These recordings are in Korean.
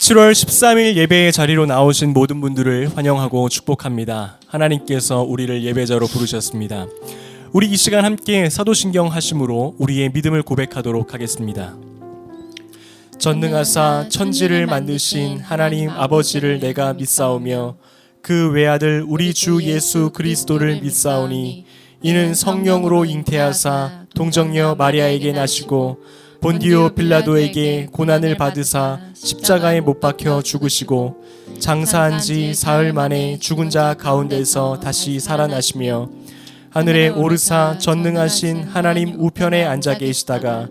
7월 13일 예배의 자리로 나오신 모든 분들을 환영하고 축복합니다. 하나님께서 우리를 예배자로 부르셨습니다. 우리 이 시간 함께 사도신경 하심으로 우리의 믿음을 고백하도록 하겠습니다. 전능하사 천지를 만드신 하나님 아버지를 내가 믿사오며 그 외아들 우리 주 예수 그리스도를 믿사오니 이는 성령으로 잉태하사 동정녀 마리아에게 나시고 본디오 빌라도에게 고난을 받으사 십자가에 못 박혀 죽으시고 장사한 지 사흘 만에 죽은 자 가운데서 다시 살아나시며 하늘에 오르사 전능하신 하나님 우편에 앉아 계시다가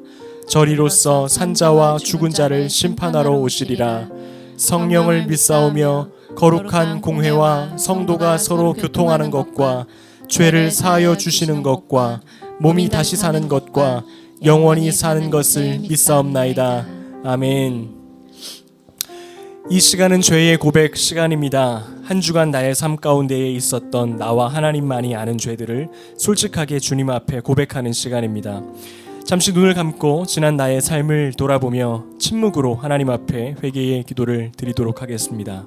저리로서 산자와 죽은 자를 심판하러 오시리라. 성령을 믿사오며 거룩한 공회와 성도가 서로 교통하는 것과 죄를 사하여 주시는 것과 몸이 다시 사는 것과 영원히 사는 것을 믿사옵나이다. 아멘. 이 시간은 죄의 고백 시간입니다. 한 주간 나의 삶 가운데에 있었던 나와 하나님만이 아는 죄들을 솔직하게 주님 앞에 고백하는 시간입니다. 잠시 눈을 감고 지난 나의 삶을 돌아보며 침묵으로 하나님 앞에 회개의 기도를 드리도록 하겠습니다.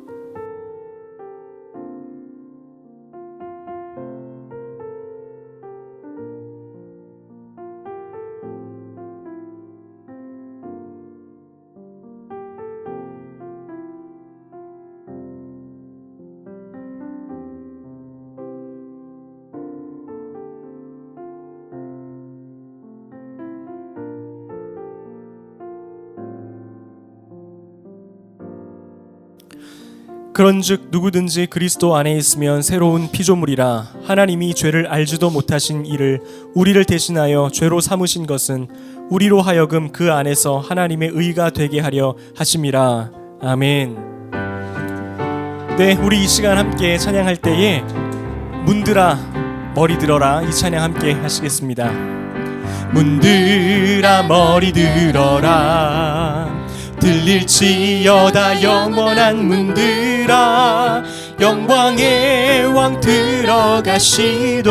그런즉 누구든지 그리스도 안에 있으면 새로운 피조물이라. 하나님이 죄를 알지도 못하신 이를 우리를 대신하여 죄로 삼으신 것은 우리로 하여금 그 안에서 하나님의 의가 되게 하려 하심이라. 아멘. 네, 우리 이 시간 함께 찬양할 때에 문들아 머리 들어라 이 찬양 함께 하시겠습니다. 문들아 머리 들어라 들릴지어다 영원한 문들아 영광의 왕 들어가시도록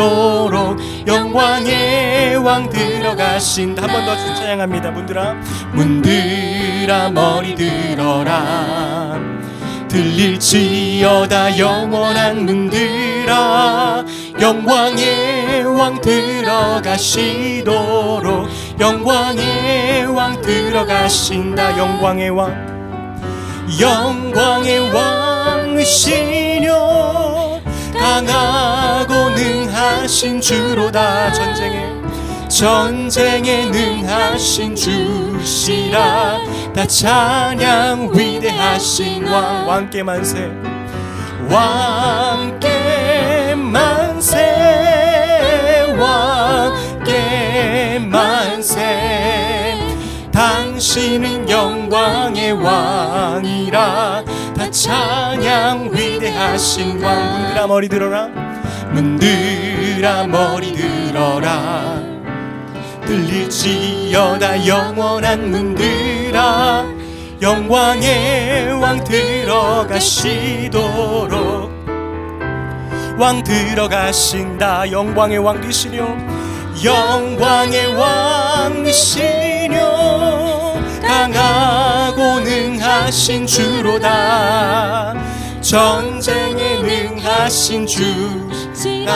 영광의 왕 들어가신다. 한 번 더 찬양합니다. 문들아 머리 들어라 들릴지어다 영원한 문들아 영광의 왕 들어가시도록 영광의 왕 들어가신다. 영광의 왕이시뇨 강하고 능하신 주로다. 전쟁에 능하신 주시라. 다 찬양 위대하신 왕께 만세 왕께 만세 왕께 만세 당신은 영광의 왕이라. 다 찬양 위대하신 왕. 문들아 머리 들어라 문들아 머리 들어라 들릴지어다 영원한 문들아 영광의 왕 들어가시도록 왕 들어가신다. 영광의 왕이시뇨 영광의 왕이시뇨 강하고 능하신 주로다. 전쟁에 능하신 주시라.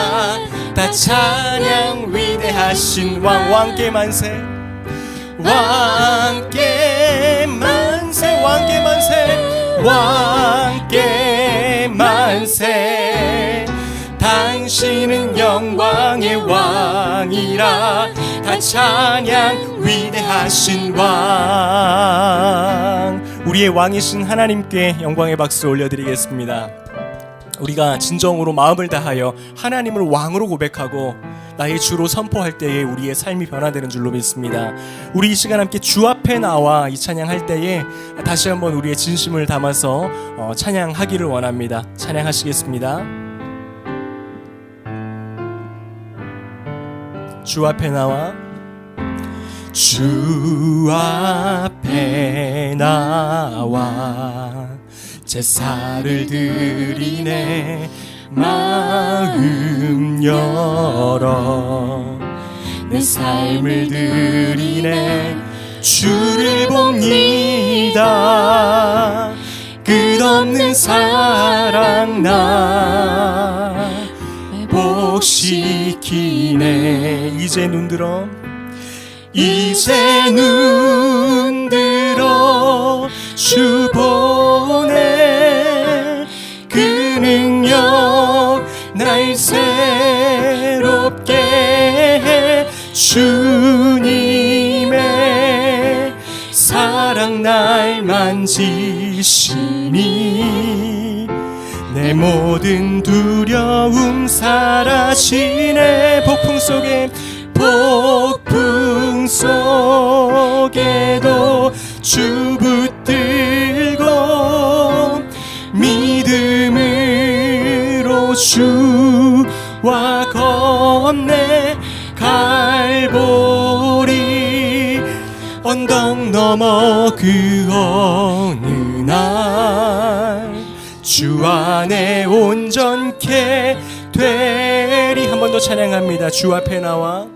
다 찬양 위대하신 왕께 만세 왕께 만세 왕께 만세 왕께 만세 당신은 영광의 왕이라. 다 찬양 위대하신 왕. 우리의 왕이신 하나님께 영광의 박수 올려드리겠습니다. 우리가 진정으로 마음을 다하여 하나님을 왕으로 고백하고 나의 주로 선포할 때에 우리의 삶이 변화되는 줄로 믿습니다. 우리 이 시간 함께 주 앞에 나와 이 찬양할 때에 다시 한번 우리의 진심을 담아서 찬양하기를 원합니다. 찬양하시겠습니다. 주 앞에 나와 주 앞에 나와 제사를 드리네 마음 열어 내 삶을 드리네 주를 봅니다 끝없는 사랑 나 회복시키네. 이제 눈들어 이제 눈들어 주 보네. 그 능력 날 새롭게 해. 주님의 사랑 날 만지시니 내 모든 두려움 사라지네. 폭풍 속에도 주 붙들고 믿음으로 주와 건네. 갈보리 언덕 넘어 그 어느 날 주 안에 온전케 되리. 한 번 더 찬양합니다. 주 앞에 나와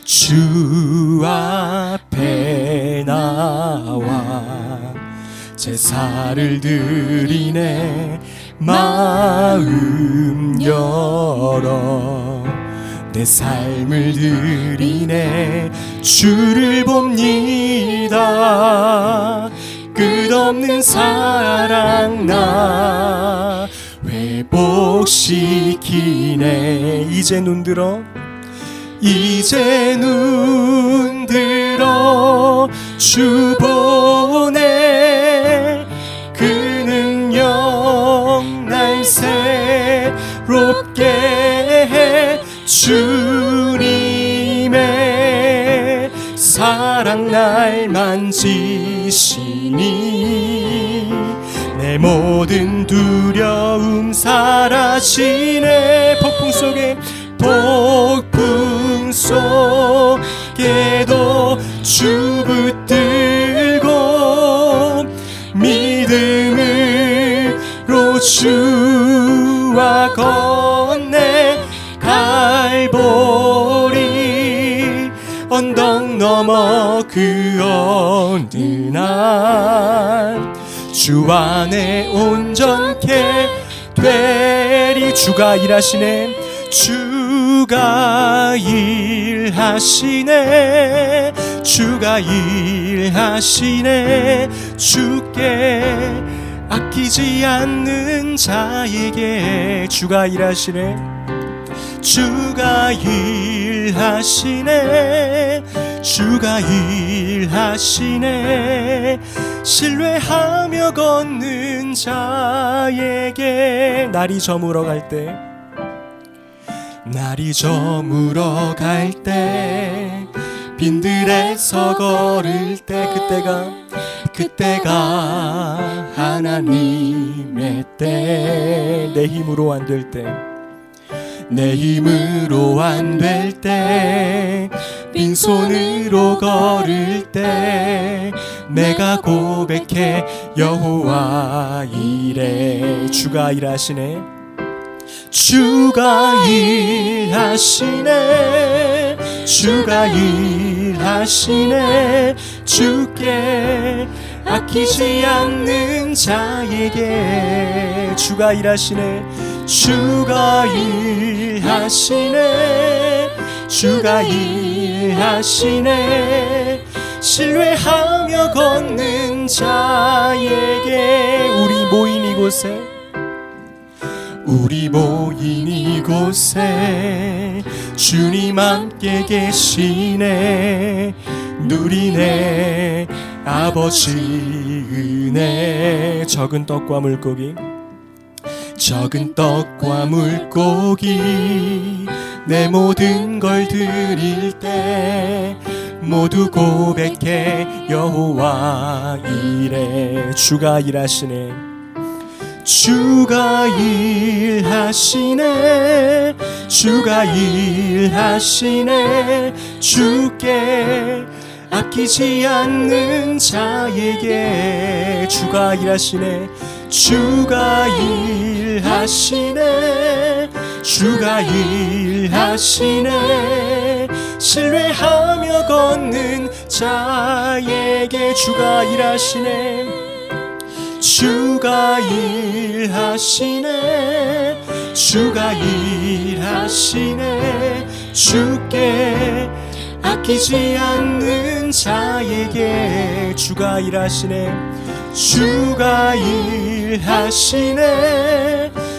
주 앞에 나와 제사를 드리네. 마음 열어 내 삶을 드리네. 주를 봅니다. 끝없는 사랑 나 회복시키네. 이제 눈들어 주 보네. 그 능력 날 새롭게 해. 주님의 사랑 날 만지시니 내 모든 두려움 사라지네. 폭풍 속에도 주 붙들고 믿음으로 주와 건네. 갈보리 언덕 넘어 그 어느 날 주 안에 온전케 되리. 주가 일하시네. 주가 일하시네. 주가 일하시네. 주께 아끼지 않는 자에게 주가 일하시네. 주가 일하시네. 주가 일하시네. 신뢰하며 걷는 자에게 날이 저물어 갈 때 빈들에서 걸을 때 그때가 하나님의 때. 내 힘으로 안 될 때 빈손으로 걸을 때 내가 고백해 여호와 이래. 주가 일하시네. 주가 일하시네. 주가 일하시네. 주께 아끼지 않는 자에게 주가 일하시네. 주가 일하시네. 주가 일하시네. 신뢰하며 걷는 자에게 우리 모인 이곳에 주님 함께 계시네. 누리네 아버지 은혜. 적은 떡과 물고기 내 모든 걸 드릴 때 모두 고백해 여호와 이래. 주가 일하시네. 주가 일하시네. 주가 일하시네. 주께 아끼지 않는 자에게 주가 일하시네. 주가 일하시네. 주가 일하시네. 신뢰하며 걷는 자에게 주가 일하시네. 주가 일하시네 주가 일하시네 주께 아끼지 않는 자에게 주가 일하시네 주가 일하시네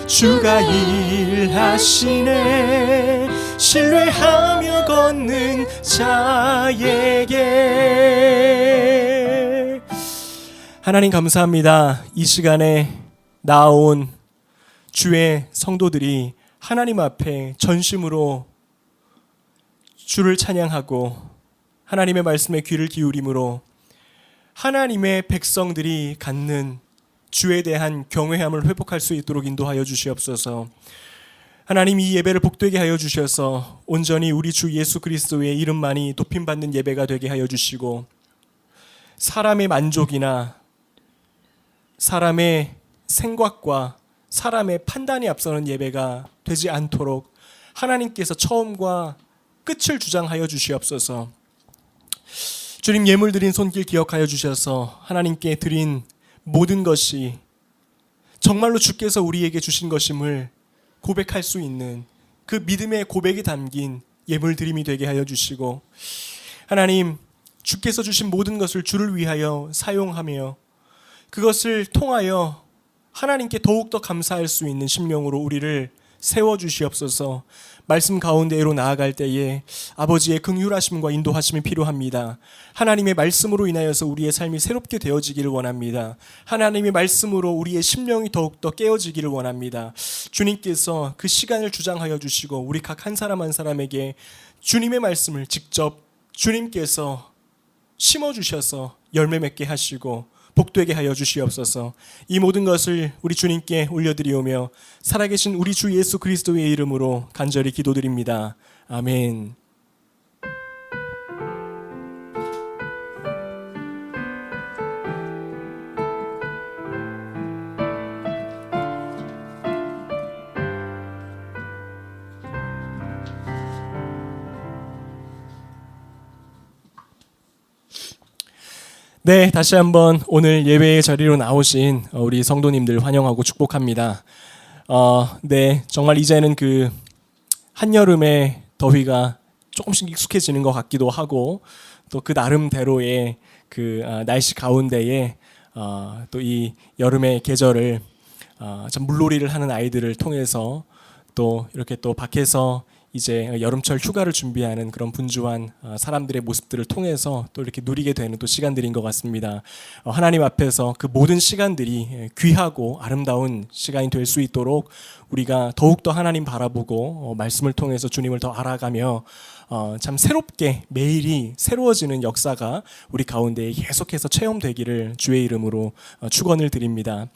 주가 일하시네 신뢰하며 걷는 자에게. 하나님 감사합니다. 이 시간에 나온 주의 성도들이 하나님 앞에 전심으로 주를 찬양하고 하나님의 말씀에 귀를 기울임으로 하나님의 백성들이 갖는 주에 대한 경외함을 회복할 수 있도록 인도하여 주시옵소서. 하나님 이 예배를 복되게 하여 주셔서 온전히 우리 주 예수 그리스도의 이름만이 높임받는 예배가 되게 하여 주시고 사람의 만족이나 사람의 생각과 사람의 판단이 앞서는 예배가 되지 않도록 하나님께서 처음과 끝을 주장하여 주시옵소서. 주님 예물 드린 손길 기억하여 주셔서 하나님께 드린 모든 것이 정말로 주께서 우리에게 주신 것임을 고백할 수 있는 그 믿음의 고백이 담긴 예물 드림이 되게 하여 주시고 하나님 주께서 주신 모든 것을 주를 위하여 사용하며 그것을 통하여 하나님께 더욱더 감사할 수 있는 심령으로 우리를 세워주시옵소서. 말씀 가운데로 나아갈 때에 아버지의 긍휼하심과 인도하심이 필요합니다. 하나님의 말씀으로 인하여서 우리의 삶이 새롭게 되어지기를 원합니다. 하나님의 말씀으로 우리의 심령이 더욱더 깨어지기를 원합니다. 주님께서 그 시간을 주장하여 주시고 우리 각 한 사람 한 사람에게 주님의 말씀을 직접 주님께서 심어주셔서 열매 맺게 하시고 복되게 하여 주시옵소서. 이 모든 것을 우리 주님께 올려드리오며 살아계신 우리 주 예수 그리스도의 이름으로 간절히 기도드립니다. 아멘. 네, 다시 한번 오늘 예배의 자리로 나오신 우리 성도님들 환영하고 축복합니다. 네, 정말 이제는 그 한여름의 더위가 조금씩 익숙해지는 것 같기도 하고 또 그 나름대로의 그 날씨 가운데에 또 이 여름의 계절을 참 물놀이를 하는 아이들을 통해서 또 이렇게 또 밖에서 이제 여름철 휴가를 준비하는 그런 분주한 사람들의 모습들을 통해서 또 이렇게 누리게 되는 또 시간들인 것 같습니다. 하나님 앞에서 그 모든 시간들이 귀하고 아름다운 시간이 될 수 있도록 우리가 더욱더 하나님 바라보고 말씀을 통해서 주님을 더 알아가며 참 새롭게 매일이 새로워지는 역사가 우리 가운데 계속해서 체험되기를 주의 이름으로 축원을 드립니다.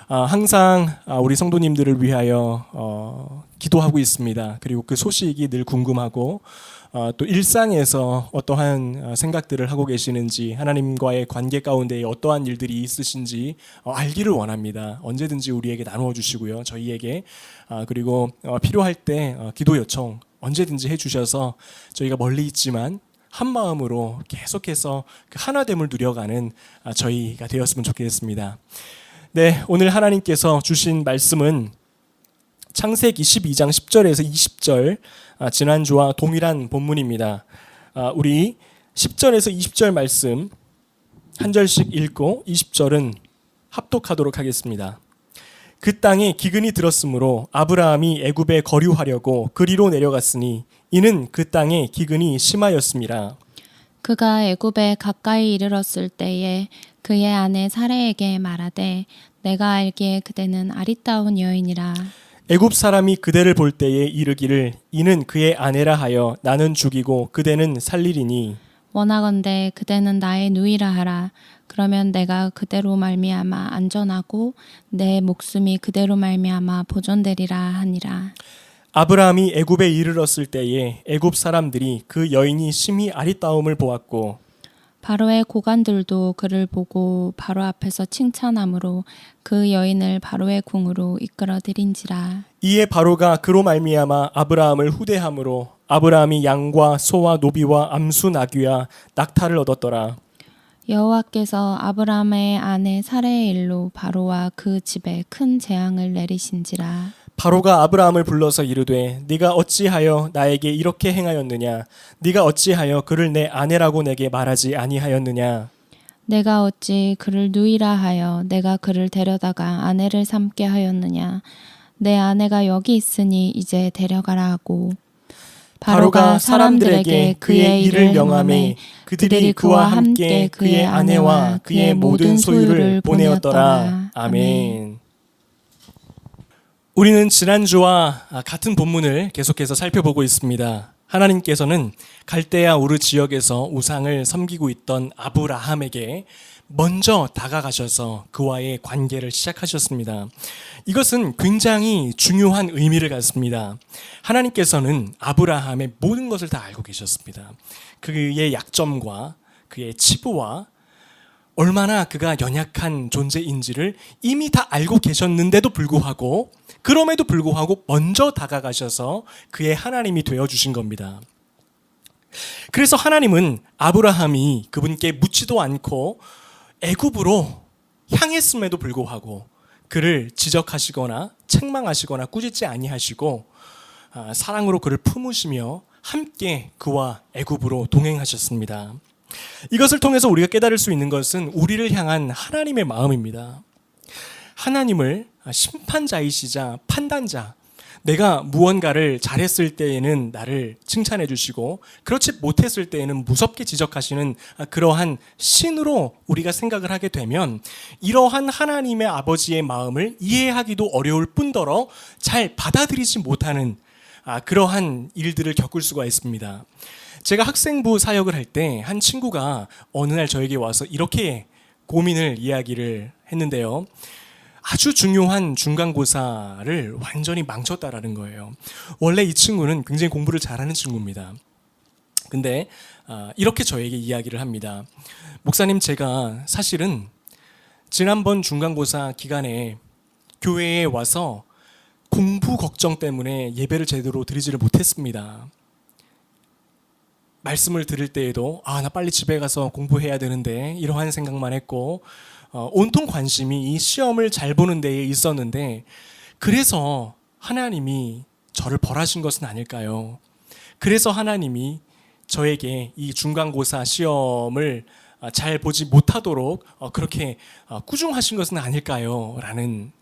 항상 우리 성도님들을 위하여 기도하고 있습니다. 그리고 그 소식이 늘 궁금하고 또 일상에서 어떠한 생각들을 하고 계시는지 하나님과의 관계 가운데 어떠한 일들이 있으신지 알기를 원합니다. 언제든지 우리에게 나누어 주시고요. 저희에게 그리고 필요할 때 기도 요청 언제든지 해주셔서 저희가 멀리 있지만 한 마음으로 계속해서 그 하나됨을 누려가는 저희가 되었으면 좋겠습니다. 네, 오늘 하나님께서 주신 말씀은 창세기 12장 10절에서 20절 지난주와 동일한 본문입니다. 우리 10절에서 20절 말씀 한 절씩 읽고 20절은 합독하도록 하겠습니다. 그 땅에 기근이 들었으므로 아브라함이 애굽에 거류하려고 그리로 내려갔으니 이는 그 땅에 기근이 심하였음이라. 그가 애굽에 가까이 이르렀을 때에 그의 아내 사레에게 말하되 내가 알기에 그대는 아리따운 여인이라. 애굽 사람이 그대를 볼 때에 이르기를 이는 그의 아내라 하여 나는 죽이고 그대는 살리리니 원하건대 그대는 나의 누이라 하라. 그러면 내가 그대로 말미암아 안전하고 내 목숨이 그대로 말미암아 보존되리라 하니라. 아브라함이 애굽에 이르렀을 때에 애굽 사람들이 그 여인이 심히 아리따움을 보았고 바로의 고관들도 그를 보고 바로 앞에서 칭찬함으로 그 여인을 바로의 궁으로 이끌어들인지라. 이에 바로가 그로 말미암아 아브라함을 후대함으로 아브라함이 양과 소와 노비와 암수 나귀와 낙타를 얻었더라. 여호와께서 아브라함의 아내 사레의 일로 바로와 그 집에 큰 재앙을 내리신지라. 바로가 아브라함을 불러서 이르되 네가 어찌하여 나에게 이렇게 행하였느냐 네가 어찌하여 그를 내 아내라고 내게 말하지 아니하였느냐 내가 어찌 그를 누이라 하여 내가 그를 데려다가 아내를 삼게 하였느냐. 내 아내가 여기 있으니 이제 데려가라 하고 바로가 사람들에게 그의 일을 명하매 그들이 그와 함께 그의 아내와 그의 모든 소유를 보내었더라. 아멘. 우리는 지난주와 같은 본문을 계속해서 살펴보고 있습니다. 하나님께서는 갈대아 우르 지역에서 우상을 섬기고 있던 아브라함에게 먼저 다가가셔서 그와의 관계를 시작하셨습니다. 이것은 굉장히 중요한 의미를 갖습니다. 하나님께서는 아브라함의 모든 것을 다 알고 계셨습니다. 그의 약점과 그의 치부와 얼마나 그가 연약한 존재인지를 이미 다 알고 계셨는데도 불구하고 그럼에도 불구하고 먼저 다가가셔서 그의 하나님이 되어주신 겁니다. 그래서 하나님은 아브라함이 그분께 묻지도 않고 애굽으로 향했음에도 불구하고 그를 지적하시거나 책망하시거나 꾸짖지 아니하시고 사랑으로 그를 품으시며 함께 그와 애굽으로 동행하셨습니다. 이것을 통해서 우리가 깨달을 수 있는 것은 우리를 향한 하나님의 마음입니다. 하나님을 심판자이시자 판단자, 내가 무언가를 잘했을 때에는 나를 칭찬해 주시고 그렇지 못했을 때에는 무섭게 지적하시는 그러한 신으로 우리가 생각을 하게 되면 이러한 하나님의 아버지의 마음을 이해하기도 어려울 뿐더러 잘 받아들이지 못하는 그러한 일들을 겪을 수가 있습니다. 제가 학생부 사역을 할 때 한 친구가 어느 날 저에게 와서 이렇게 고민을 이야기를 했는데요. 아주 중요한 중간고사를 완전히 망쳤다라는 거예요. 원래 이 친구는 굉장히 공부를 잘하는 친구입니다. 근데 이렇게 저에게 이야기를 합니다. 목사님, 제가 사실은 지난번 중간고사 기간에 교회에 와서 공부 걱정 때문에 예배를 제대로 드리지를 못했습니다. 말씀을 들을 때에도 나 빨리 집에 가서 공부해야 되는데 이러한 생각만 했고 온통 관심이 이 시험을 잘 보는 데에 있었는데 그래서 하나님이 저를 벌하신 것은 아닐까요? 그래서 하나님이 저에게 이 중간고사 시험을 잘 보지 못하도록 그렇게 꾸중하신 것은 아닐까요? 라는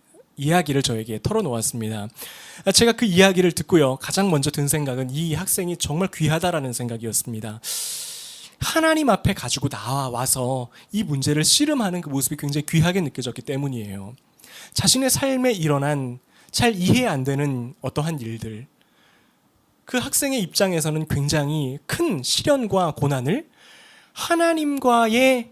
이야기를 저에게 털어놓았습니다. 제가 그 이야기를 듣고요, 가장 먼저 든 생각은 이 학생이 정말 귀하다라는 생각이었습니다. 하나님 앞에 가지고 나와서 이 문제를 씨름하는 그 모습이 굉장히 귀하게 느껴졌기 때문이에요. 자신의 삶에 일어난 잘 이해 안 되는 어떠한 일들, 그 학생의 입장에서는 굉장히 큰 시련과 고난을 하나님과의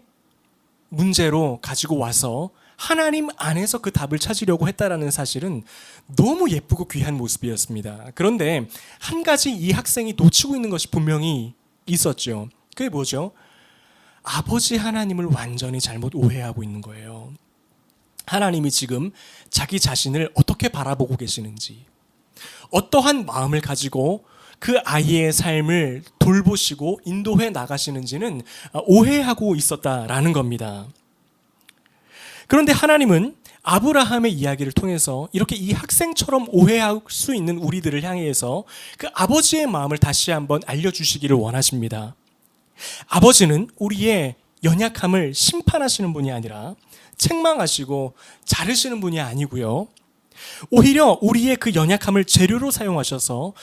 문제로 가지고 와서 하나님 안에서 그 답을 찾으려고 했다라는 사실은 너무 예쁘고 귀한 모습이었습니다. 그런데 한 가지 이 학생이 놓치고 있는 것이 분명히 있었죠. 그게 뭐죠? 아버지 하나님을 완전히 잘못 오해하고 있는 거예요. 하나님이 지금 자기 자신을 어떻게 바라보고 계시는지, 어떠한 마음을 가지고 그 아이의 삶을 돌보시고 인도해 나가시는지는 오해하고 있었다라는 겁니다. 그런데 하나님은 아브라함의 이야기를 통해서 이렇게 이 학생처럼 오해할 수 있는 우리들을 향해서 그 아버지의 마음을 다시 한번 알려주시기를 원하십니다. 아버지는 우리의 연약함을 심판하시는 분이 아니라 책망하시고 자르시는 분이 아니고요. 오히려 우리의 그 연약함을 재료로 사용하셔서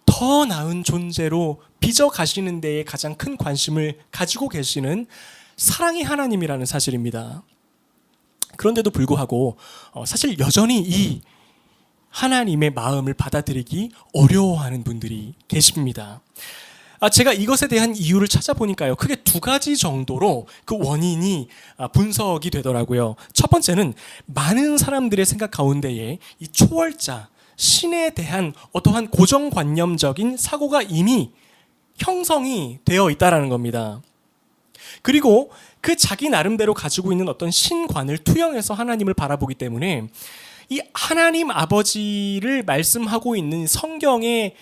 더 나은 존재로 빚어가시는 데에 가장 큰 관심을 가지고 계시는 사랑의 하나님이라는 사실입니다. 그런데도 불구하고 사실 여전히 이 하나님의 마음을 받아들이기 어려워하는 분들이 계십니다. 제가 이것에 대한 이유를 찾아보니까요, 크게 두 가지 정도로 그 원인이 분석이 되더라고요. 첫 번째는 많은 사람들의 생각 가운데에 이 초월자, 신에 대한 어떠한 고정관념적인 사고가 이미 형성이 되어 있다는 겁니다. 그리고 그 자기 나름대로 가지고 있는 어떤 신관을 투영해서 하나님을 바라보기 때문에 이 하나님 아버지를 말씀하고 있는 성경의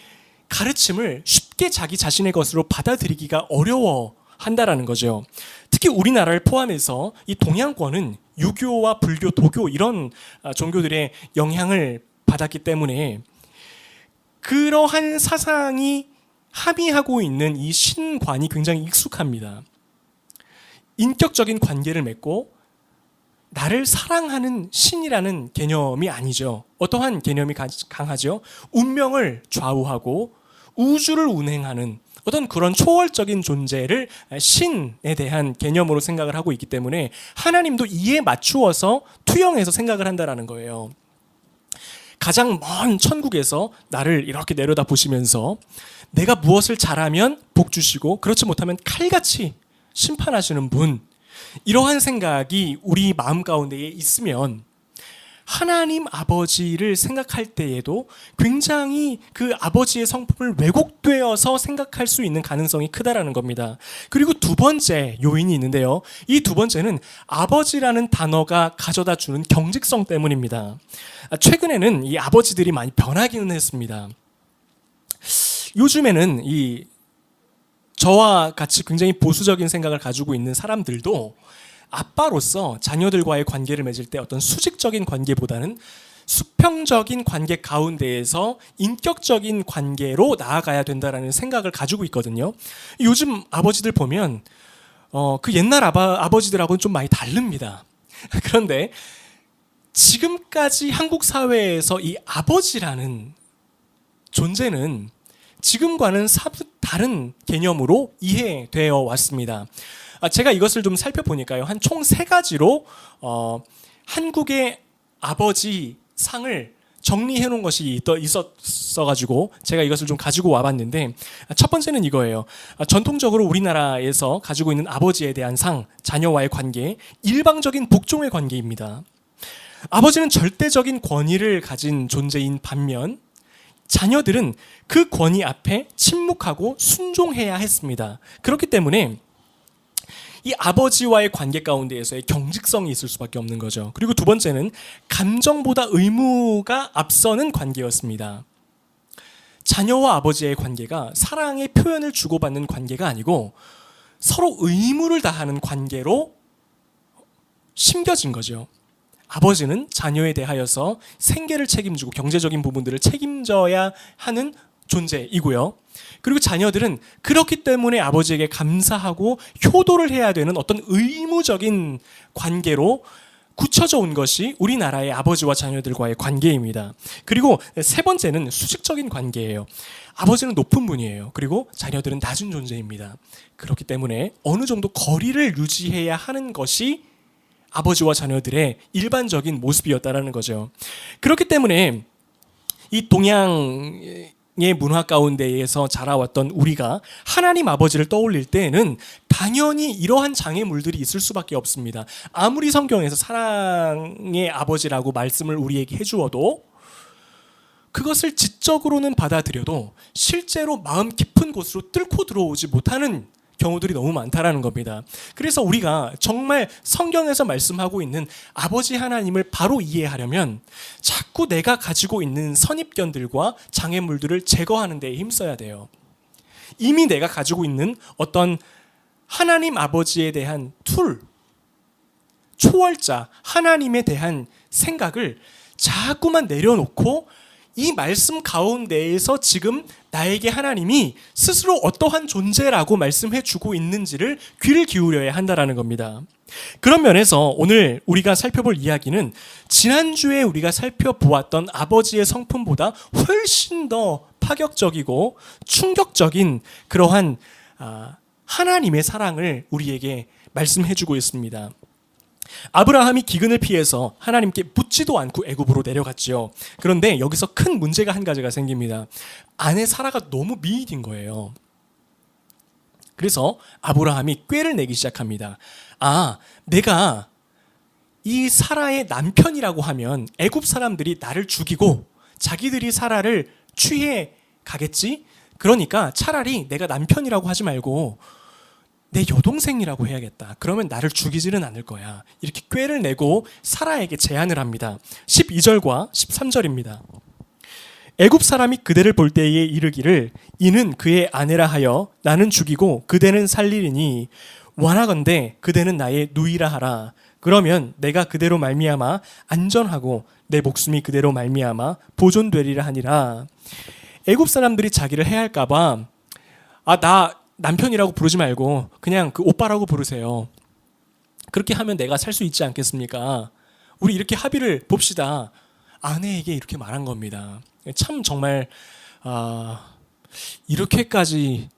가르침을 쉽게 자기 자신의 것으로 받아들이기가 어려워 한다라는 거죠. 특히 우리나라를 포함해서 이 동양권은 유교와 불교, 도교 이런 종교들의 영향을 받았기 때문에 그러한 사상이 함의하고 있는 이 신관이 굉장히 익숙합니다. 인격적인 관계를 맺고 나를 사랑하는 신이라는 개념이 아니죠. 어떠한 개념이 강하죠? 운명을 좌우하고 우주를 운행하는 어떤 그런 초월적인 존재를 신에 대한 개념으로 생각을 하고 있기 때문에 하나님도 이에 맞추어서 투영해서 생각을 한다는 거예요. 가장 먼 천국에서 나를 이렇게 내려다 보시면서 내가 무엇을 잘하면 복 주시고 그렇지 못하면 칼같이 심판하시는 분, 이러한 생각이 우리 마음 가운데에 있으면 하나님 아버지를 생각할 때에도 굉장히 그 아버지의 성품을 왜곡되어서 생각할 수 있는 가능성이 크다라는 겁니다. 그리고 두 번째 요인이 있는데요. 이 두 번째는 아버지라는 단어가 가져다 주는 경직성 때문입니다. 최근에는 이 아버지들이 많이 변하기는 했습니다. 요즘에는 이 저와 같이 굉장히 보수적인 생각을 가지고 있는 사람들도 아빠로서 자녀들과의 관계를 맺을 때 어떤 수직적인 관계보다는 수평적인 관계 가운데에서 인격적인 관계로 나아가야 된다라는 생각을 가지고 있거든요. 요즘 아버지들 보면 그 옛날 아버지들하고는 좀 많이 다릅니다. 그런데 지금까지 한국 사회에서 이 아버지라는 존재는 지금과는 사뭇 다른 개념으로 이해되어 왔습니다. 제가 이것을 좀 살펴보니까요, 한 총 3가지로 한국의 아버지 상을 정리해 놓은 것이 있었어가지고 제가 이것을 좀 가지고 와봤는데, 첫 번째는 이거예요. 전통적으로 우리나라에서 가지고 있는 아버지에 대한 상, 자녀와의 관계, 일방적인 복종의 관계입니다. 아버지는 절대적인 권위를 가진 존재인 반면 자녀들은 그 권위 앞에 침묵하고 순종해야 했습니다. 그렇기 때문에 이 아버지와의 관계 가운데에서의 경직성이 있을 수밖에 없는 거죠. 그리고 두 번째는 감정보다 의무가 앞서는 관계였습니다. 자녀와 아버지의 관계가 사랑의 표현을 주고받는 관계가 아니고 서로 의무를 다하는 관계로 심겨진 거죠. 아버지는 자녀에 대하여서 생계를 책임지고 경제적인 부분들을 책임져야 하는 존재이고요. 그리고 자녀들은 그렇기 때문에 아버지에게 감사하고 효도를 해야 되는 어떤 의무적인 관계로 굳혀져 온 것이 우리나라의 아버지와 자녀들과의 관계입니다. 그리고 세 번째는 수직적인 관계예요. 아버지는 높은 분이에요. 그리고 자녀들은 낮은 존재입니다. 그렇기 때문에 어느 정도 거리를 유지해야 하는 것이 아버지와 자녀들의 일반적인 모습이었다라는 거죠. 그렇기 때문에 이 동양의 문화 가운데에서 자라왔던 우리가 하나님 아버지를 떠올릴 때에는 당연히 이러한 장애물들이 있을 수밖에 없습니다. 아무리 성경에서 사랑의 아버지라고 말씀을 우리에게 해주어도 그것을 지적으로는 받아들여도 실제로 마음 깊은 곳으로 뚫고 들어오지 못하는 경우들이 너무 많다라는 겁니다. 그래서 우리가 정말 성경에서 말씀하고 있는 아버지 하나님을 바로 이해하려면 자꾸 내가 가지고 있는 선입견들과 장애물들을 제거하는 데 힘써야 돼요. 이미 내가 가지고 있는 어떤 하나님 아버지에 대한 툴, 초월자, 하나님에 대한 생각을 자꾸만 내려놓고 이 말씀 가운데에서 지금 나에게 하나님이 스스로 어떠한 존재라고 말씀해 주고 있는지를 귀를 기울여야 한다는 겁니다. 그런 면에서 오늘 우리가 살펴볼 이야기는 지난주에 우리가 살펴보았던 아버지의 성품보다 훨씬 더 파격적이고 충격적인 그러한 하나님의 사랑을 우리에게 말씀해 주고 있습니다. 아브라함이 기근을 피해서 하나님께 묻지도 않고 애굽으로 내려갔지요. 그런데 여기서 큰 문제가 한 가지가 생깁니다. 아내 사라가 너무 미인인 거예요. 그래서 아브라함이 꾀를 내기 시작합니다. 내가 이 사라의 남편이라고 하면 애굽 사람들이 나를 죽이고 자기들이 사라를 취해 가겠지? 그러니까 차라리 내가 남편이라고 하지 말고 내 여동생이라고 해야겠다. 그러면 나를 죽이지는 않을 거야. 이렇게 꾀를 내고 사라에게 제안을 합니다. 12절과 13절입니다. 애굽 사람이 그대를 볼 때에 이르기를 이는 그의 아내라 하여 나는 죽이고 그대는 살리리니 원하건대 그대는 나의 누이라 하라. 그러면 내가 그대로 말미암아 안전하고 내 목숨이 그대로 말미암아 보존되리라 하니라. 애굽 사람들이 자기를 해할까봐 나 남편이라고 부르지 말고 그냥 그 오빠라고 부르세요. 그렇게 하면 내가 살 수 있지 않겠습니까? 우리 이렇게 합의를 봅시다. 아내에게 이렇게 말한 겁니다. 참 정말 이렇게까지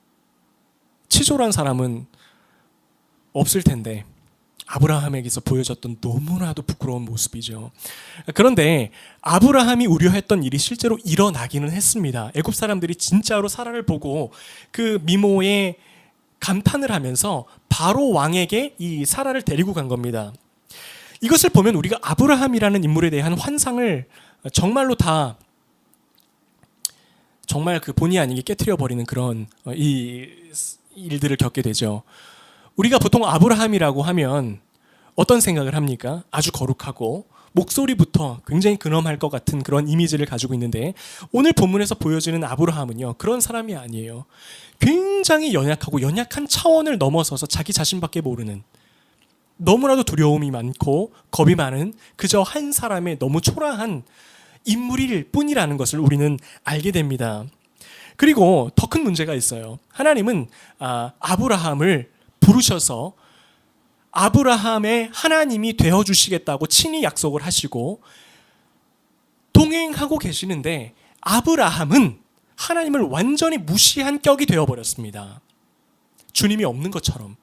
치졸한 사람은 없을 텐데 아브라함에게서 보여졌던 너무나도 부끄러운 모습이죠. 그런데 아브라함이 우려했던 일이 실제로 일어나기는 했습니다. 애굽 사람들이 진짜로 사라를 보고 그 미모에 감탄을 하면서 바로 왕에게 이 사라를 데리고 간 겁니다. 이것을 보면 우리가 아브라함이라는 인물에 대한 환상을 정말로 다 정말 그 본의 아니게 깨트려 버리는 그런 이 일들을 겪게 되죠. 우리가 보통 아브라함이라고 하면 어떤 생각을 합니까? 아주 거룩하고 목소리부터 굉장히 근엄할 것 같은 그런 이미지를 가지고 있는데 오늘 본문에서 보여지는 아브라함은요, 그런 사람이 아니에요. 굉장히 연약하고 연약한 차원을 넘어서서 자기 자신밖에 모르는, 너무나도 두려움이 많고 겁이 많은 그저 한 사람의 너무 초라한 인물일 뿐이라는 것을 우리는 알게 됩니다. 그리고 더 큰 문제가 있어요. 하나님은 아브라함을 부르셔서 아브라함의 하나님이 되어주시겠다고 친히 약속을 하시고 동행하고 계시는데 아브라함은 하나님을 완전히 무시한 격이 되어버렸습니다. 주님이 없는 것처럼,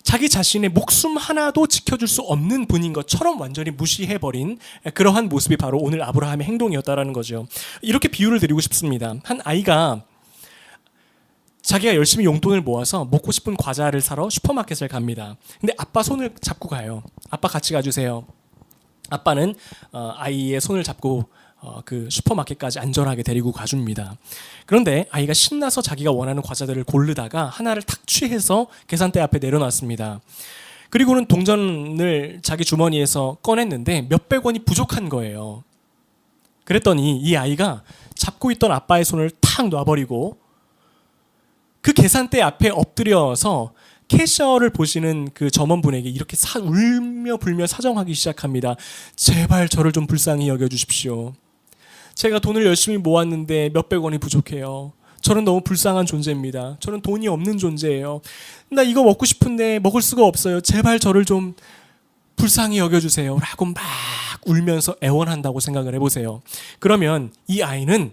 자기 자신의 목숨 하나도 지켜줄 수 없는 분인 것처럼 완전히 무시해버린 그러한 모습이 바로 오늘 아브라함의 행동이었다라는 거죠. 이렇게 비유를 드리고 싶습니다. 한 아이가 자기가 열심히 용돈을 모아서 먹고 싶은 과자를 사러 슈퍼마켓을 갑니다. 근데 아빠 손을 잡고 가요. 아빠 같이 가주세요. 아빠는 아이의 손을 잡고 그 슈퍼마켓까지 안전하게 데리고 가줍니다. 그런데 아이가 신나서 자기가 원하는 과자들을 고르다가 하나를 탁 취해서 계산대 앞에 내려놨습니다. 그리고는 동전을 자기 주머니에서 꺼냈는데 몇백 원이 부족한 거예요. 그랬더니 이 아이가 잡고 있던 아빠의 손을 탁 놔버리고 그 계산대 앞에 엎드려서 캐셔를 보시는 그 점원분에게 이렇게 울며 불며 사정하기 시작합니다. 제발 저를 좀 불쌍히 여겨주십시오. 제가 돈을 열심히 모았는데 몇백 원이 부족해요. 저는 너무 불쌍한 존재입니다. 저는 돈이 없는 존재예요. 나 이거 먹고 싶은데 먹을 수가 없어요. 제발 저를 좀 불쌍히 여겨주세요. 라고 막 울면서 애원한다고 생각을 해보세요. 그러면 이 아이는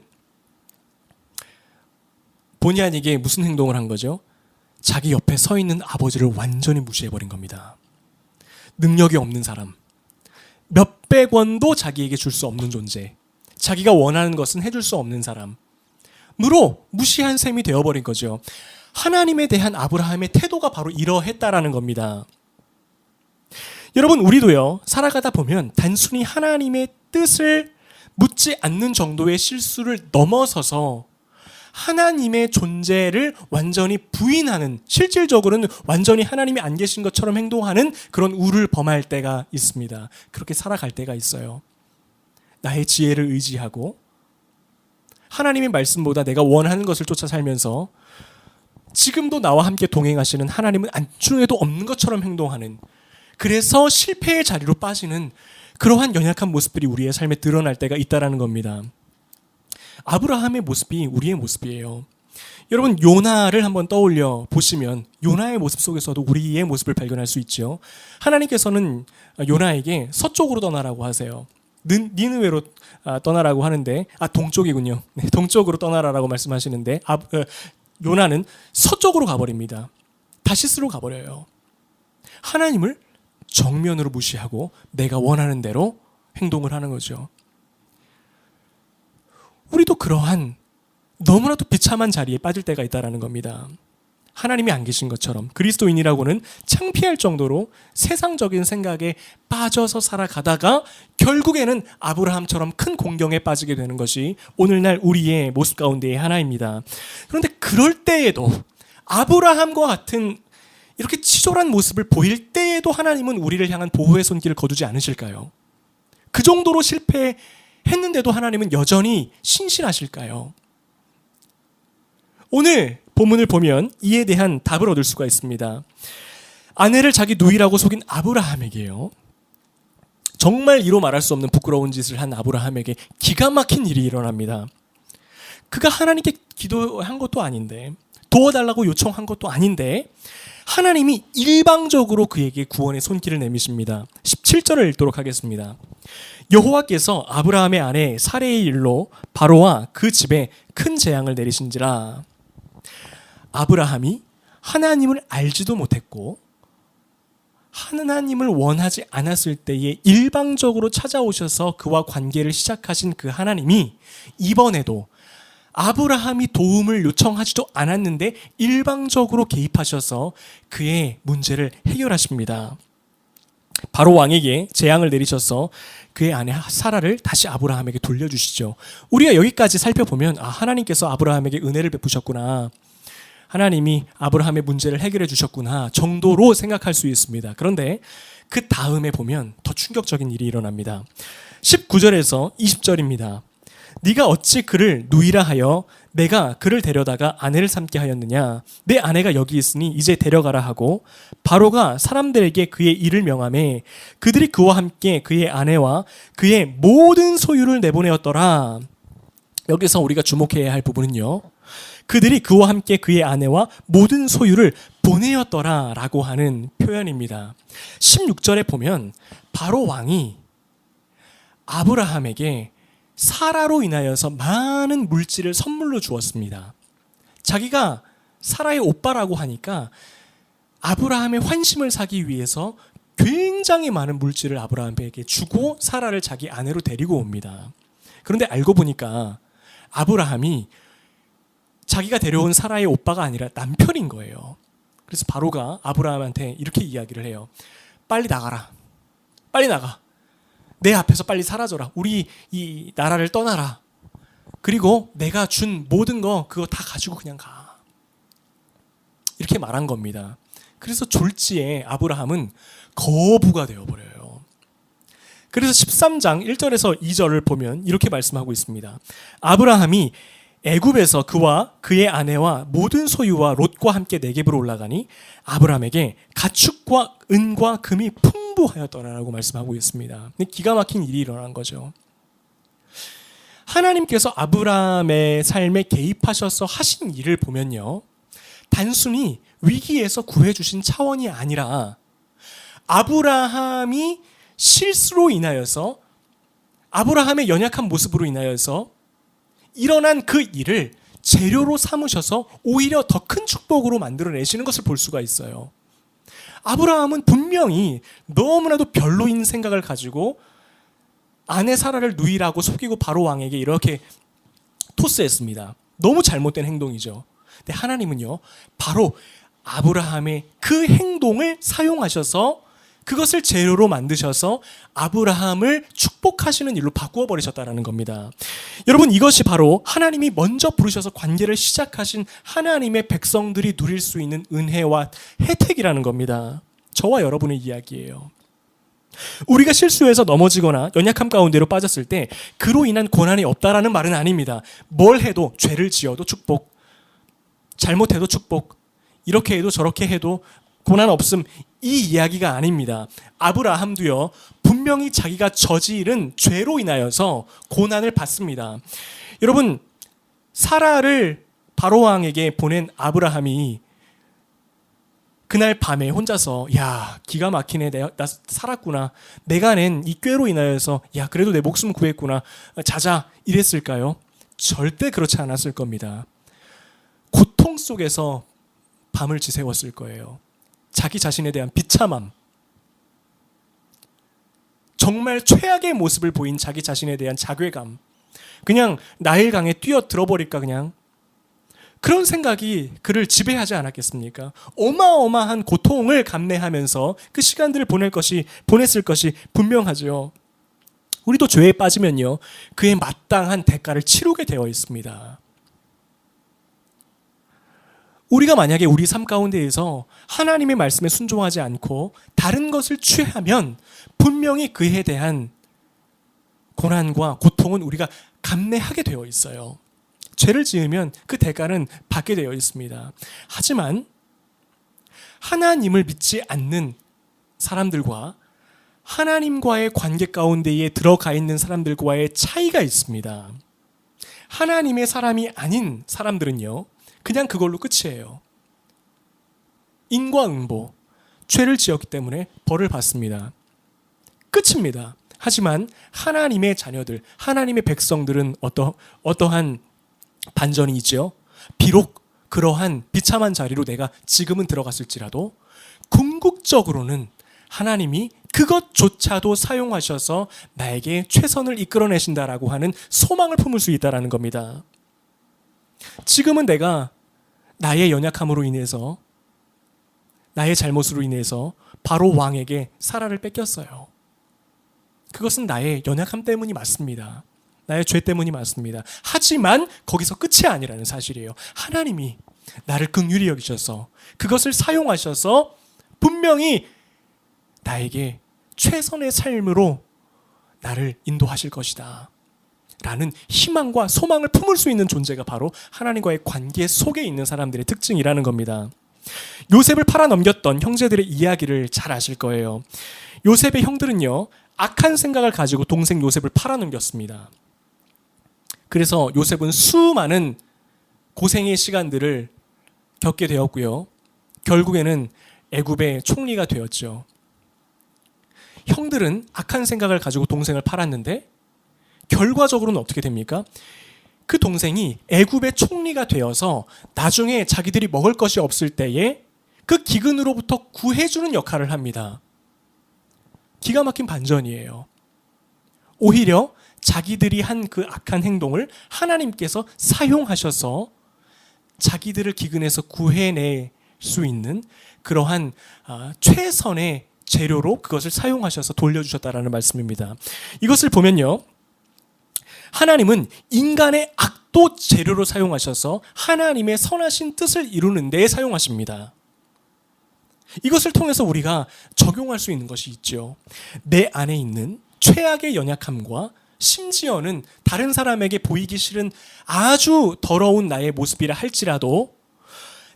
본의 아니게 무슨 행동을 한 거죠? 자기 옆에 서 있는 아버지를 완전히 무시해버린 겁니다. 능력이 없는 사람, 몇백 원도 자기에게 줄 수 없는 존재, 자기가 원하는 것은 해줄 수 없는 사람으로 무시한 셈이 되어버린 거죠. 하나님에 대한 아브라함의 태도가 바로 이러했다라는 겁니다. 여러분, 우리도요, 살아가다 보면 단순히 하나님의 뜻을 묻지 않는 정도의 실수를 넘어서서 하나님의 존재를 완전히 부인하는, 실질적으로는 완전히 하나님이 안 계신 것처럼 행동하는 그런 우를 범할 때가 있습니다. 그렇게 살아갈 때가 있어요. 나의 지혜를 의지하고 하나님의 말씀보다 내가 원하는 것을 쫓아 살면서 지금도 나와 함께 동행하시는 하나님은 안중에도 없는 것처럼 행동하는, 그래서 실패의 자리로 빠지는 그러한 연약한 모습들이 우리의 삶에 드러날 때가 있다라는 겁니다. 아브라함의 모습이 우리의 모습이에요. 여러분, 요나를 한번 떠올려 보시면 요나의 모습 속에서도 우리의 모습을 발견할 수 있죠. 하나님께서는 요나에게 서쪽으로 떠나라고 하세요. 니느웨로 떠나라고 하는데 동쪽이군요. 네, 동쪽으로 떠나라라고 말씀하시는데 요나는 서쪽으로 가버립니다. 다시스로 가버려요. 하나님을 정면으로 무시하고 내가 원하는 대로 행동을 하는 거죠. 우리도 그러한 너무나도 비참한 자리에 빠질 때가 있다라는 겁니다. 하나님이 안 계신 것처럼 그리스도인이라고는 창피할 정도로 세상적인 생각에 빠져서 살아가다가 결국에는 아브라함처럼 큰 공경에 빠지게 되는 것이 오늘날 우리의 모습 가운데의 하나입니다. 그런데 그럴 때에도, 아브라함과 같은 이렇게 치졸한 모습을 보일 때에도 하나님은 우리를 향한 보호의 손길을 거두지 않으실까요? 그 정도로 실패 했는데도 하나님은 여전히 신실하실까요? 오늘 본문을 보면 이에 대한 답을 얻을 수가 있습니다. 아내를 자기 누이라고 속인 아브라함에게요, 정말 이로 말할 수 없는 부끄러운 짓을 한 아브라함에게 기가 막힌 일이 일어납니다. 그가 하나님께 기도한 것도 아닌데, 도와달라고 요청한 것도 아닌데, 하나님이 일방적으로 그에게 구원의 손길을 내미십니다. 17절을 읽도록 하겠습니다. 여호와께서 아브라함의 아내 사레의 일로 바로와 그 집에 큰 재앙을 내리신지라. 아브라함이 하나님을 알지도 못했고 하나님을 원하지 않았을 때에 일방적으로 찾아오셔서 그와 관계를 시작하신 그 하나님이 이번에도 아브라함이 도움을 요청하지도 않았는데 일방적으로 개입하셔서 그의 문제를 해결하십니다. 바로 왕에게 재앙을 내리셔서 그의 아내 사라를 다시 아브라함에게 돌려주시죠. 우리가 여기까지 살펴보면 하나님께서 아브라함에게 은혜를 베푸셨구나, 하나님이 아브라함의 문제를 해결해 주셨구나 정도로 생각할 수 있습니다. 그런데 그 다음에 보면 더 충격적인 일이 일어납니다. 19절에서 20절입니다. 네가 어찌 그를 누이라 하여 내가 그를 데려다가 아내를 삼게 하였느냐? 내 아내가 여기 있으니 이제 데려가라 하고 바로가 사람들에게 그의 일을 명하매 그들이 그와 함께 그의 아내와 그의 모든 소유를 내보내었더라. 여기서 우리가 주목해야 할 부분은요, 그들이 그와 함께 그의 아내와 모든 소유를 보내었더라 라고 하는 표현입니다. 16절에 보면 바로 왕이 아브라함에게 사라로 인하여서 많은 물질을 선물로 주었습니다. 자기가 사라의 오빠라고 하니까 아브라함의 환심을 사기 위해서 굉장히 많은 물질을 아브라함에게 주고 사라를 자기 아내로 데리고 옵니다. 그런데 알고 보니까 아브라함이 자기가 데려온 사라의 오빠가 아니라 남편인 거예요. 그래서 바로가 아브라함한테 이렇게 이야기를 해요. 빨리 나가라. 빨리 나가. 내 앞에서 빨리 사라져라. 우리 이 나라를 떠나라. 그리고 내가 준 모든 거 그거 다 가지고 그냥 가. 이렇게 말한 겁니다. 그래서 졸지에 아브라함은 거부가 되어버려요. 그래서 13장 1절에서 2절을 보면 이렇게 말씀하고 있습니다. 아브라함이 애굽에서 그와 그의 아내와 모든 소유와 롯과 함께 네겝으로 올라가니 아브라함에게 가축과 은과 금이 풍부하였더라라고 말씀하고 있습니다. 기가 막힌 일이 일어난 거죠. 하나님께서 아브라함의 삶에 개입하셔서 하신 일을 보면요, 단순히 위기에서 구해주신 차원이 아니라 아브라함이 실수로 인하여서, 아브라함의 연약한 모습으로 인하여서 일어난 그 일을 재료로 삼으셔서 오히려 더 큰 축복으로 만들어내시는 것을 볼 수가 있어요. 아브라함은 분명히 너무나도 별로인 생각을 가지고 아내 사라를 누이라고 속이고 바로 왕에게 이렇게 토스했습니다. 너무 잘못된 행동이죠. 근데 하나님은요, 바로 아브라함의 그 행동을 사용하셔서 그것을 재료로 만드셔서 아브라함을 축복하시는 일로 바꾸어 버리셨다는 겁니다. 여러분, 이것이 바로 하나님이 먼저 부르셔서 관계를 시작하신 하나님의 백성들이 누릴 수 있는 은혜와 혜택이라는 겁니다. 저와 여러분의 이야기예요. 우리가 실수해서 넘어지거나 연약함 가운데로 빠졌을 때 그로 인한 고난이 없다라는 말은 아닙니다. 뭘 해도, 죄를 지어도 축복, 잘못해도 축복, 이렇게 해도 저렇게 해도 고난 없음, 이 이야기가 아닙니다. 아브라함도요, 분명히 자기가 저지른 죄로 인하여서 고난을 받습니다. 여러분, 사라를 바로왕에게 보낸 아브라함이 그날 밤에 혼자서 기가 막히네, 나 살았구나, 내가 낸 이 꾀로 인하여서 그래도 내 목숨 구했구나, 자자 이랬을까요? 절대 그렇지 않았을 겁니다. 고통 속에서 밤을 지새웠을 거예요. 자기 자신에 대한 비참함, 정말 최악의 모습을 보인 자기 자신에 대한 자괴감, 그냥 나일강에 뛰어들어 버릴까, 그냥 그런 생각이 그를 지배하지 않았겠습니까? 어마어마한 고통을 감내하면서 그 시간들을 보냈을 것이 분명하죠. 우리도 죄에 빠지면요, 그에 마땅한 대가를 치르게 되어 있습니다. 우리가 만약에 우리 삶 가운데에서 하나님의 말씀에 순종하지 않고 다른 것을 취하면 분명히 그에 대한 고난과 고통은 우리가 감내하게 되어 있어요. 죄를 지으면 그 대가는 받게 되어 있습니다. 하지만 하나님을 믿지 않는 사람들과 하나님과의 관계 가운데에 들어가 있는 사람들과의 차이가 있습니다. 하나님의 사람이 아닌 사람들은요, 그냥 그걸로 끝이에요. 인과응보, 죄를 지었기 때문에 벌을 받습니다. 끝입니다. 하지만 하나님의 자녀들, 하나님의 백성들은 어떠한 반전이 있죠. 비록 그러한 비참한 자리로 내가 지금은 들어갔을지라도 궁극적으로는 하나님이 그것조차도 사용하셔서 나에게 최선을 이끌어내신다라고 하는 소망을 품을 수 있다는 겁니다. 지금은 내가 나의 연약함으로 인해서, 나의 잘못으로 인해서 바로 왕에게 사라를 뺏겼어요. 그것은 나의 연약함 때문이 맞습니다. 나의 죄 때문이 맞습니다. 하지만 거기서 끝이 아니라는 사실이에요. 하나님이 나를 긍휼히 여기셔서 그것을 사용하셔서 분명히 나에게 최선의 삶으로 나를 인도하실 것이다 라는 희망과 소망을 품을 수 있는 존재가 바로 하나님과의 관계 속에 있는 사람들의 특징이라는 겁니다. 요셉을 팔아넘겼던 형제들의 이야기를 잘 아실 거예요. 요셉의 형들은요, 악한 생각을 가지고 동생 요셉을 팔아넘겼습니다. 그래서 요셉은 수많은 고생의 시간들을 겪게 되었고요. 결국에는 애굽의 총리가 되었죠. 형들은 악한 생각을 가지고 동생을 팔았는데 결과적으로는 어떻게 됩니까? 그 동생이 애굽의 총리가 되어서 나중에 자기들이 먹을 것이 없을 때에 그 기근으로부터 구해주는 역할을 합니다. 기가 막힌 반전이에요. 오히려 자기들이 한 그 악한 행동을 하나님께서 사용하셔서 자기들을 기근에서 구해낼 수 있는 그러한 최선의 재료로 그것을 사용하셔서 돌려주셨다라는 말씀입니다. 이것을 보면요, 하나님은 인간의 악도 재료로 사용하셔서 하나님의 선하신 뜻을 이루는 데 사용하십니다. 이것을 통해서 우리가 적용할 수 있는 것이 있죠. 내 안에 있는 최악의 연약함과 심지어는 다른 사람에게 보이기 싫은 아주 더러운 나의 모습이라 할지라도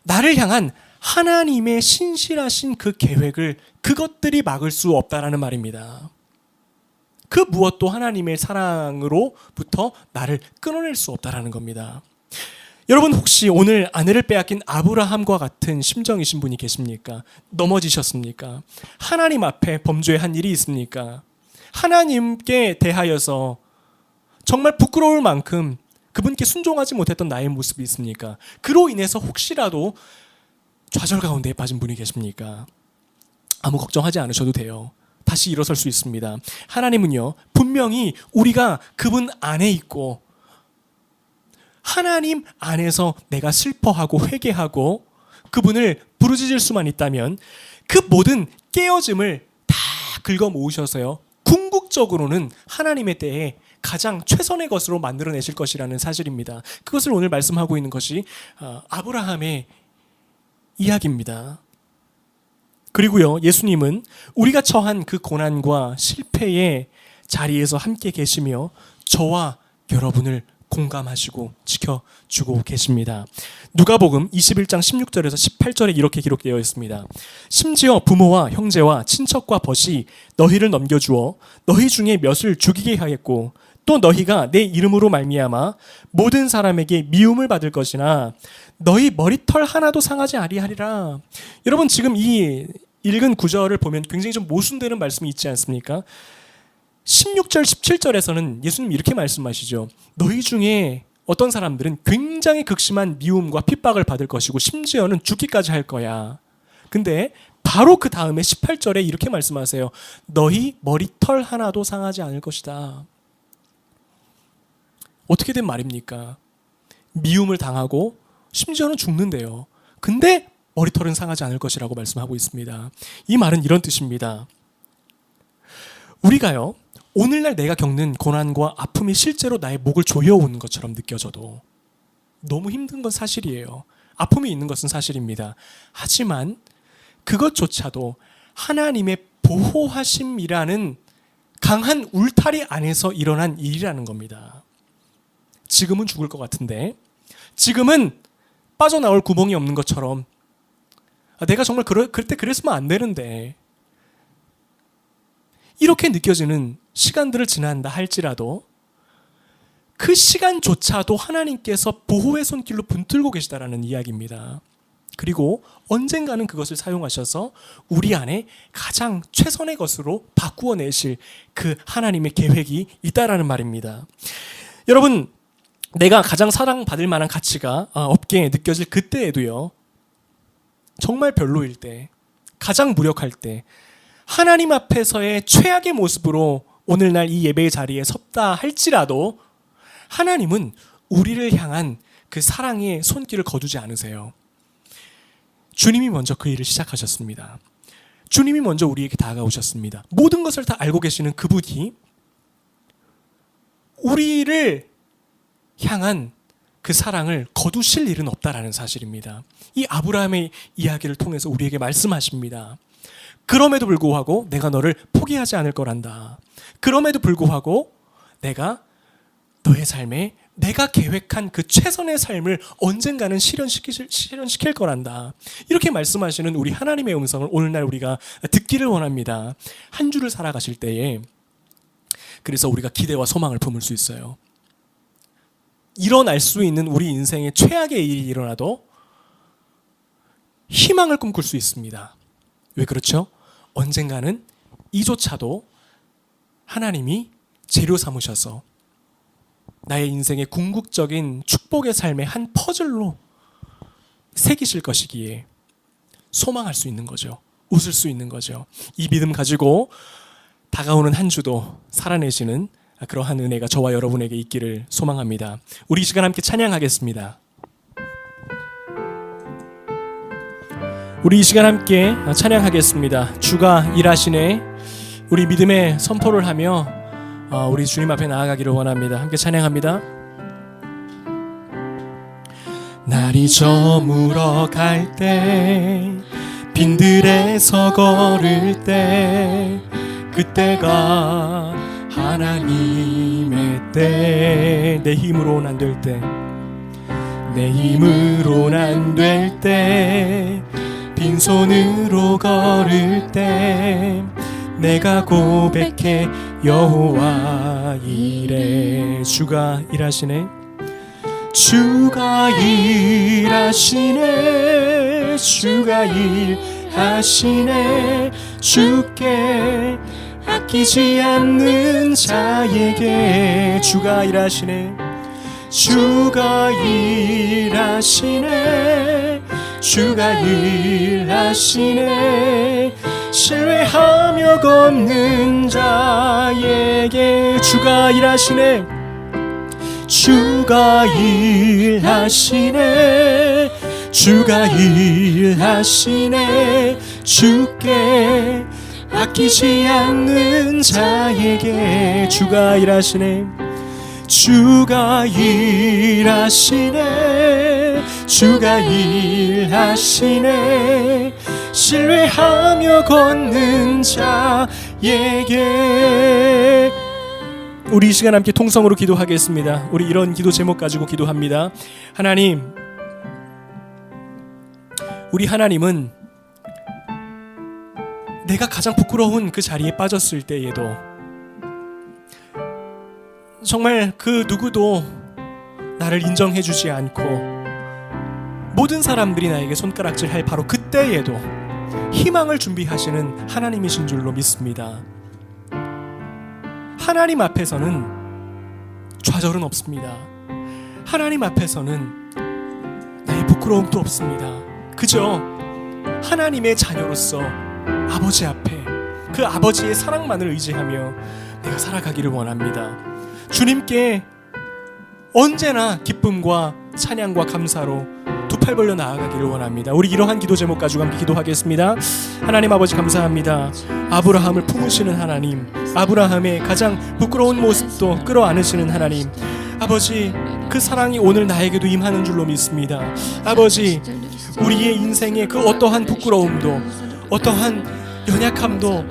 나를 향한 하나님의 신실하신 그 계획을 그것들이 막을 수 없다라는 말입니다. 그 무엇도 하나님의 사랑으로부터 나를 끊어낼 수 없다라는 겁니다. 여러분, 혹시 오늘 아내를 빼앗긴 아브라함과 같은 심정이신 분이 계십니까? 넘어지셨습니까? 하나님 앞에 범죄한 일이 있습니까? 하나님께 대하여서 정말 부끄러울 만큼 그분께 순종하지 못했던 나의 모습이 있습니까? 그로 인해서 혹시라도 좌절 가운데 빠진 분이 계십니까? 아무 걱정하지 않으셔도 돼요. 다시 일어설 수 있습니다. 하나님은요, 분명히 우리가 그분 안에 있고 하나님 안에서 내가 슬퍼하고 회개하고 그분을 부르짖을 수만 있다면 그 모든 깨어짐을 다 긁어 모으셔서요, 궁극적으로는 하나님의 때에 가장 최선의 것으로 만들어내실 것이라는 사실입니다. 그것을 오늘 말씀하고 있는 것이 아브라함의 이야기입니다. 그리고요, 예수님은 우리가 처한 그 고난과 실패의 자리에서 함께 계시며 저와 여러분을 공감하시고 지켜주고 계십니다. 누가복음 21장 16절에서 18절에 이렇게 기록되어 있습니다. 심지어 부모와 형제와 친척과 벗이 너희를 넘겨주어 너희 중에 몇을 죽이게 하겠고 또 너희가 내 이름으로 말미암아 모든 사람에게 미움을 받을 것이나 너희 머리털 하나도 상하지 아니하리라. 여러분, 지금 이 읽은 구절을 보면 굉장히 좀 모순되는 말씀이 있지 않습니까? 16절, 17절에서는 예수님 이렇게 말씀하시죠. 너희 중에 어떤 사람들은 굉장히 극심한 미움과 핍박을 받을 것이고 심지어는 죽기까지 할 거야. 근데 바로 그 다음에 18절에 이렇게 말씀하세요. 너희 머리털 하나도 상하지 않을 것이다. 어떻게 된 말입니까? 미움을 당하고 심지어는 죽는데요. 근데 머리털은 상하지 않을 것이라고 말씀하고 있습니다. 이 말은 이런 뜻입니다. 우리가요, 오늘날 내가 겪는 고난과 아픔이 실제로 나의 목을 조여오는 것처럼 느껴져도 너무 힘든 건 사실이에요. 아픔이 있는 것은 사실입니다. 하지만 그것조차도 하나님의 보호하심이라는 강한 울타리 안에서 일어난 일이라는 겁니다. 지금은 죽을 것 같은데, 지금은 빠져나올 구멍이 없는 것처럼, 내가 정말 그때 그랬으면 안 되는데, 이렇게 느껴지는 시간들을 지난다 할지라도 그 시간조차도 하나님께서 보호의 손길로 붙들고 계시다라는 이야기입니다. 그리고 언젠가는 그것을 사용하셔서 우리 안에 가장 최선의 것으로 바꾸어 내실 그 하나님의 계획이 있다라는 말입니다. 여러분, 내가 가장 사랑받을 만한 가치가 없게 느껴질 그때에도요, 정말 별로일 때, 가장 무력할 때, 하나님 앞에서의 최악의 모습으로 오늘날 이 예배의 자리에 섰다 할지라도 하나님은 우리를 향한 그 사랑의 손길을 거두지 않으세요. 주님이 먼저 그 일을 시작하셨습니다. 주님이 먼저 우리에게 다가오셨습니다. 모든 것을 다 알고 계시는 그분이 우리를 향한 그 사랑을 거두실 일은 없다라는 사실입니다. 이 아브라함의 이야기를 통해서 우리에게 말씀하십니다. 그럼에도 불구하고 내가 너를 포기하지 않을 거란다. 그럼에도 불구하고 내가 너의 삶에 내가 계획한 그 최선의 삶을 언젠가는 실현시킬 거란다. 이렇게 말씀하시는 우리 하나님의 음성을 오늘날 우리가 듣기를 원합니다. 한 주를 살아가실 때에 그래서 우리가 기대와 소망을 품을 수 있어요. 일어날 수 있는 우리 인생의 최악의 일이 일어나도 희망을 꿈꿀 수 있습니다. 왜 그렇죠? 언젠가는 이조차도 하나님이 재료 삼으셔서 나의 인생의 궁극적인 축복의 삶의 한 퍼즐로 새기실 것이기에 소망할 수 있는 거죠. 웃을 수 있는 거죠. 이 믿음 가지고 다가오는 한 주도 살아내시는 그러한 은혜가 저와 여러분에게 있기를 소망합니다. 우리 이 시간 함께 찬양하겠습니다. 우리 이 시간 함께 찬양하겠습니다. 주가 일하시네. 우리 믿음의 선포를 하며 우리 주님 앞에 나아가기를 원합니다. 함께 찬양합니다. 날이 저물어 갈 때 빈들에서 걸을 때 그때가 하나님의 때 내 힘으로는 안 될 때 내 힘으로는 안 될 때 빈손으로 걸을 때 내가 고백해 여호와 이래. 주가 일하시네. 주가 일하시네. 주가 일하시네. 주께 아끼지 않는 자에게 주가 일하시네. 주가 일하시네. 주가 일하시네. 신뢰하며 걷는 자에게 주가 일하시네. 주가 일하시네. 주가 일하시네. 주께 아끼지 않는 자에게 주가 일하시네. 주가 일하시네. 주가 일하시네. 신뢰하며 걷는 자에게. 우리 이 시간 함께 통성으로 기도하겠습니다. 우리 이런 기도 제목 가지고 기도합니다. 하나님, 우리 하나님은 내가 가장 부끄러운 그 자리에 빠졌을 때에도 정말 그 누구도 나를 인정해주지 않고 모든 사람들이 나에게 손가락질할 바로 그때에도 희망을 준비하시는 하나님이신 줄로 믿습니다. 하나님 앞에서는 좌절은 없습니다. 하나님 앞에서는 나의 부끄러움도 없습니다. 그저 하나님의 자녀로서 아버지 앞에 그 아버지의 사랑만을 의지하며 내가 살아가기를 원합니다. 주님께 언제나 기쁨과 찬양과 감사로 두 팔 벌려 나아가기를 원합니다. 우리 이러한 기도 제목 가지고 함께 기도하겠습니다. 하나님 아버지 감사합니다. 아브라함을 품으시는 하나님, 아브라함의 가장 부끄러운 모습도 끌어안으시는 하나님, 아버지 그 사랑이 오늘 나에게도 임하는 줄로 믿습니다. 아버지, 우리의 인생의 그 어떠한 부끄러움도 어떠한 연약함도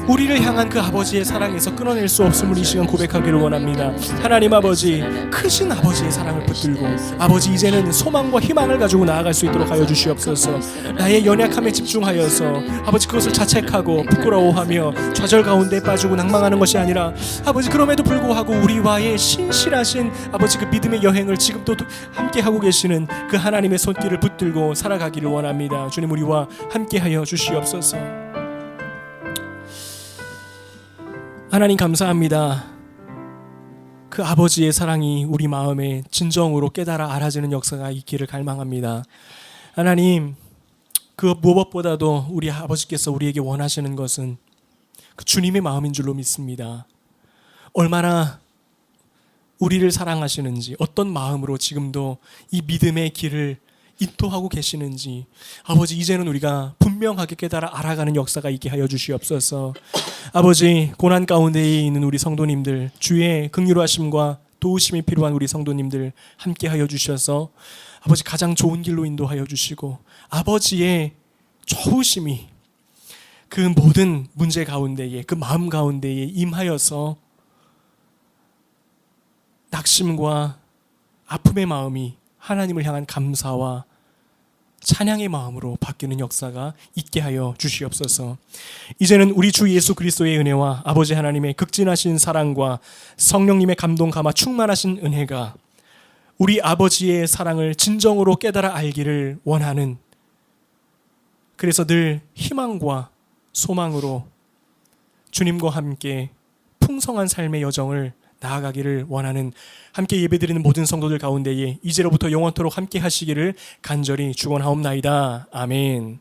우리를 향한 그 아버지의 사랑에서 끊어낼 수 없음을 이 시간 고백하기를 원합니다. 하나님 아버지, 크신 아버지의 사랑을 붙들고 아버지 이제는 소망과 희망을 가지고 나아갈 수 있도록 하여 주시옵소서. 나의 연약함에 집중하여서 아버지 그것을 자책하고 부끄러워하며 좌절 가운데 빠지고 낭망하는 것이 아니라 아버지 그럼에도 불구하고 우리와의 신실하신 아버지 그 믿음의 여행을 지금도 함께 하고 계시는 그 하나님의 손길을 붙들고 살아가기를 원합니다. 주님, 우리와 함께하여 주시옵소서. 하나님 감사합니다. 그 아버지의 사랑이 우리 마음에 진정으로 깨달아 알아지는 역사가 있기를 갈망합니다. 하나님, 그 무엇보다도 우리 아버지께서 우리에게 원하시는 것은 그 주님의 마음인 줄로 믿습니다. 얼마나 우리를 사랑하시는지, 어떤 마음으로 지금도 이 믿음의 길을 인도하고 계시는지 아버지 이제는 우리가 분명하게 깨달아 알아가는 역사가 있게 하여 주시옵소서. 아버지, 고난 가운데에 있는 우리 성도님들, 주의 긍휼하심과 도우심이 필요한 우리 성도님들 함께 하여 주셔서 아버지 가장 좋은 길로 인도하여 주시고 아버지의 좋으심이 그 모든 문제 가운데에, 그 마음 가운데에 임하여서 낙심과 아픔의 마음이 하나님을 향한 감사와 찬양의 마음으로 바뀌는 역사가 있게 하여 주시옵소서. 이제는 우리 주 예수 그리스도의 은혜와 아버지 하나님의 극진하신 사랑과 성령님의 감동 감화 충만하신 은혜가 우리 아버지의 사랑을 진정으로 깨달아 알기를 원하는, 그래서 늘 희망과 소망으로 주님과 함께 풍성한 삶의 여정을 나아가기를 원하는 함께 예배드리는 모든 성도들 가운데에 이제로부터 영원토록 함께 하시기를 간절히 축원하옵나이다. 아멘.